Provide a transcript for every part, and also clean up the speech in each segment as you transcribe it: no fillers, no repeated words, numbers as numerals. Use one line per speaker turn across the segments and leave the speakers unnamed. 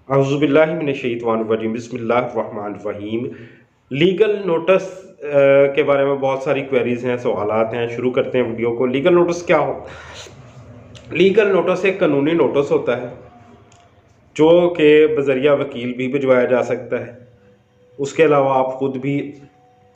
अऊज़ुबिल्लाहि मिनश्शैतानिर्रजीम बिस्मिल्लाहिर्रहमानिर्रहीम। Legal notice के बारे में बहुत सारी क्वेरीज हैं, सवालात हैं। शुरू करते हैं वीडियो को। लीगल नोटिस क्या हो? लीगल नोटिस एक कानूनी नोटिस होता है जो कि बज़रिया वकील भी भिजवाया जा सकता है। उसके अलावा आप खुद भी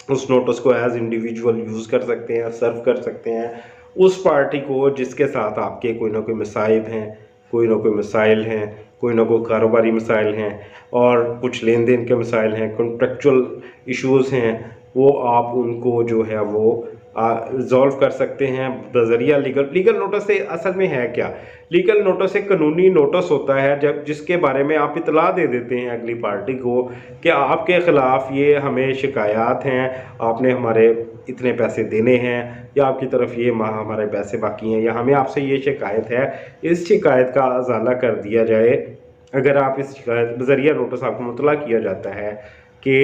उस नोटिस को एज इंडिविजुअल यूज़ कर सकते हैं, सर्व कर सकते हैं उस पार्टी को जिसके साथ आपके कोई ना कोई मसाइब हैं, कोई ना कोई मसाइल हैं, कोई ना कोई कारोबारी मसाइल हैं और कुछ लेन देन के मसाइल हैं, कॉन्ट्रेक्चुअल इश्यूज़ हैं। वो आप उनको जो है वो रिजॉल्व कर सकते हैं बज़रिया लीगल नोटिस से। असल में है क्या? लीगल नोटिस एक कानूनी नोटिस होता है जब जिसके बारे में आप इतला दे देते हैं अगली पार्टी को कि आपके ख़िलाफ़ ये हमें शिकायत हैं, आपने हमारे इतने पैसे देने हैं या आपकी तरफ ये हमारे पैसे बाकी हैं या हमें आपसे ये शिकायत है, इस शिकायत का अज़ाला कर दिया जाए। अगर आप इस शिकायत बज़रिया नोटिस आपको मुतला किया जाता है कि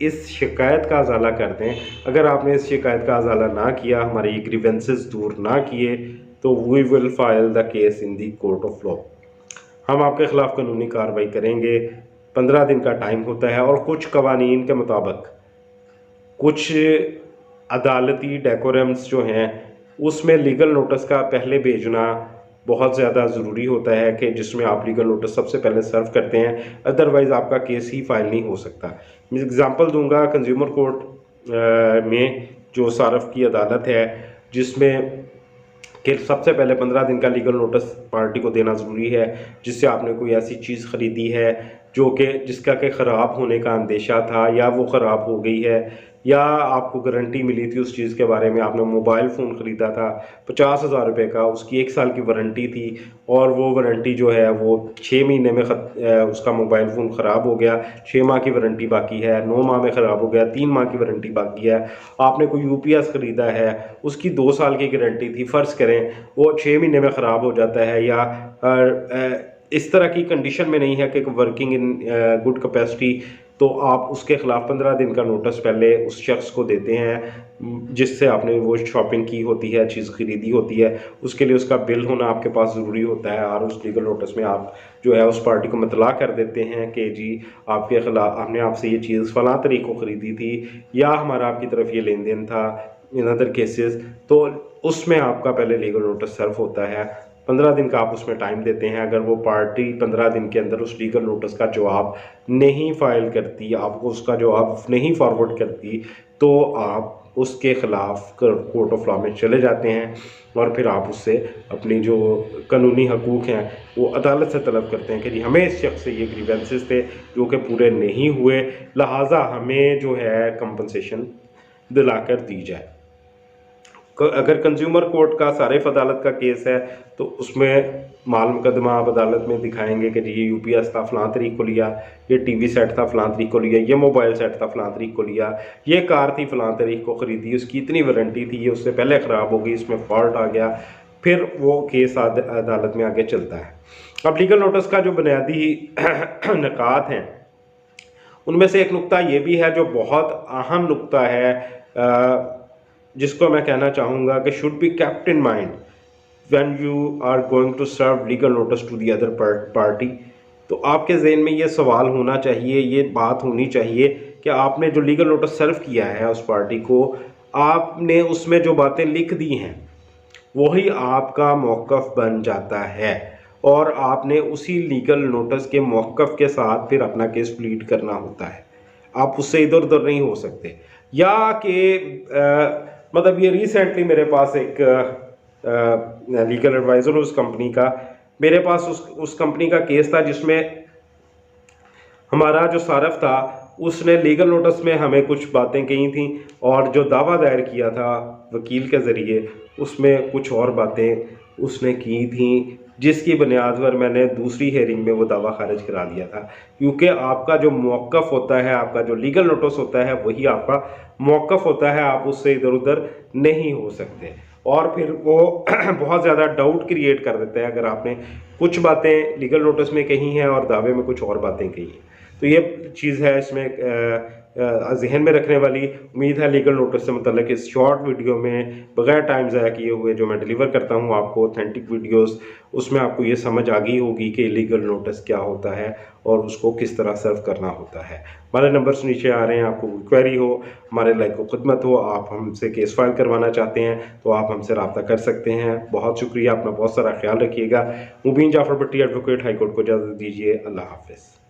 इस शिकायत का अज़ाला कर दें। अगर आपने इस शिकायत का अज़ाला ना किया, हमारे ये ग्रीवेंसेस दूर ना किए, तो we will file the case in the court of law. हम आपके ख़िलाफ़ कानूनी कार्रवाई करेंगे। 15 दिन का टाइम होता है और कुछ कवानीन के मुताबिक कुछ अदालती डेकोरम्स जो हैं उसमें लीगल नोटिस का पहले भेजना बहुत ज़्यादा ज़रूरी होता है कि जिसमें आप लीगल नोटिस सबसे पहले सर्व करते हैं, अदरवाइज़ आपका केस ही फाइल नहीं हो सकता। मैं एग्ज़ाम्पल दूंगा कंज्यूमर कोर्ट में जो सारफ की अदालत है जिसमें कि सबसे पहले 15 दिन का लीगल नोटिस पार्टी को देना ज़रूरी है जिससे आपने कोई ऐसी चीज़ ख़रीदी है जो कि जिसका कि ख़राब होने का अंदेशा था या वो ख़राब हो गई है या आपको गारंटी मिली थी उस चीज़ के बारे में। आपने मोबाइल फ़ोन ख़रीदा था 50,000 रुपये का, उसकी 1 साल की वारंटी थी और वो वारंटी जो है वो 6 महीने में उसका मोबाइल फ़ोन ख़राब हो गया, 6 माह की वारंटी बाकी है, 9 माह में ख़राब हो गया, 3 माह की वारंटी बाकी है। आपने कोई यूपीएस ख़रीदा है, उसकी 2 साल की गारंटी थी, फ़र्ज़ करें वो 6 महीने में ख़राब हो जाता है या इस तरह की कंडीशन में नहीं है कि वर्किंग इन गुड कैपेसिटी, तो आप उसके ख़िलाफ़ 15 दिन का नोटिस पहले उस शख्स को देते हैं जिससे आपने वो शॉपिंग की होती है, चीज़ ख़रीदी होती है। उसके लिए उसका बिल होना आपके पास ज़रूरी होता है और उस लीगल नोटिस में आप जो है उस पार्टी को मतला कर देते हैं कि जी आपके ख़िलाफ़ हमने आपसे ये चीज़ फ़लाँ तारीख को ख़रीदी थी या हमारा आपकी तरफ ये लेन देन था इन अदर केसेस। तो उसमें आपका पहले लीगल नोटिस सर्व होता है। 15 दिन का आप उसमें टाइम देते हैं। अगर वो पार्टी 15 दिन के अंदर उस लीगल नोटिस का जवाब नहीं फाइल करती, आपको उसका जवाब नहीं फॉरवर्ड करती, तो आप उसके ख़िलाफ़ कोर्ट ऑफ लॉ में चले जाते हैं और फिर आप उससे अपनी जो कानूनी हकूक़ हैं वो अदालत से तलब करते हैं कि जी हमें इस शख्स से ये ग्रीवेंसेस थे जो कि पूरे नहीं हुए, लिहाजा हमें जो है कंपनसेशन दिलाकर दी जाए। अगर कंज्यूमर कोर्ट का सारिफ अदालत का केस है तो उसमें माल मुकदमा आप अदालत में दिखाएंगे कि जी ये यूपीएस था फ़लाँ तारीख को लिया, ये टीवी सेट था फ़लाँ तारीख को लिया, ये मोबाइल सेट था फ़लाँ तारीख को लिया, ये कार थी फ़लाँ तारीख को ख़रीदी, उसकी इतनी वारंटी थी, ये उससे पहले ख़राब हो गई, इसमें फॉल्ट आ गया। फिर वो केस अदालत में आगे चलता है। अब लीगल नोटिस का जो बुनियादी निकात हैं उनमें से एक नुक्ता ये भी है जो बहुत अहम नुक्ता है, जिसको मैं कहना चाहूँगा कि should be kept in mind when you are going to serve legal notice to the other party. तो आपके जहन में ये सवाल होना चाहिए, ये बात होनी चाहिए कि आपने जो लीगल नोटिस सर्व किया है उस पार्टी को, आपने उसमें जो बातें लिख दी हैं वही आपका मौक़िफ़ बन जाता है और आपने उसी लीगल नोटिस के मौक़िफ़ के साथ फिर अपना केस प्लीड करना होता है। आप उससे इधर उधर नहीं हो सकते। या कि मतलब ये रिसेंटली मेरे पास एक लीगल एडवाइज़र उस कंपनी का, मेरे पास उस कंपनी का केस था जिसमें हमारा जो सारफ था उसने लीगल नोटिस में हमें कुछ बातें कही थी और जो दावा दायर किया था वकील के ज़रिए उसमें कुछ और बातें उसने की थी जिसकी बुनियाद पर मैंने दूसरी हेयरिंग में वो दावा खारिज करा दिया था। क्योंकि आपका जो मौक़िफ़ होता है, आपका जो लीगल नोटिस होता है वही आपका मौक़िफ़ होता है, आप उससे इधर उधर नहीं हो सकते। और फिर वो बहुत ज़्यादा डाउट क्रिएट कर देता है अगर आपने कुछ बातें लीगल नोटिस में कही हैं और दावे में कुछ और बातें कही हैं। तो ये चीज़ है इसमें जहन में रखने वाली। उम्मीद है लीगल नोटिस से मतलब इस शॉर्ट वीडियो में बगैर टाइम ज़ाया किए हुए जो मैं डिलीवर करता हूँ आपको ऑथेंटिक वीडियोस, उसमें आपको ये समझ आ गई होगी कि लीगल नोटिस क्या होता है और उसको किस तरह सर्व करना होता है। हमारे नंबर्स नीचे आ रहे हैं, आपको क्वेरी हो, हमारे लाइक को खिदमत हो, आप हमसे केस फाइल करवाना चाहते हैं तो आप हमसे रब्ता कर सकते हैं। बहुत शुक्रिया, अपना बहुत सारा ख्याल रखिएगा। मुबीन जाफर भट्टी एडवोकेट, हाई कोर्ट को इजाज़त दीजिए। अल्लाह हाफिज़।